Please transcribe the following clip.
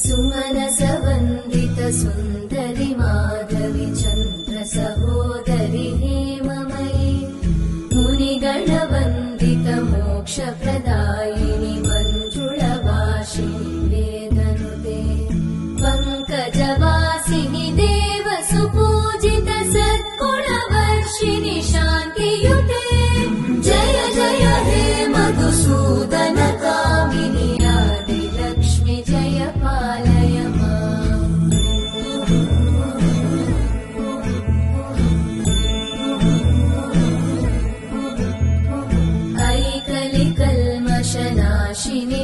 सुमनसवन्दित सुन्दरि माधवि चन्द्र सहोदरि हेममयि मुनिगणवन्दित मोक्षप्रदायिनि मञ्जुळवासिनि वेदनुते पङ्कजवासिनि देव सुपूजित सद्गुणवर्षिणि शान्तियुते जय जय हे मधुसूदन कामिनि आदिलक्ष्मि जय पालय माम्। ऐकलिकल्मषनाशिनि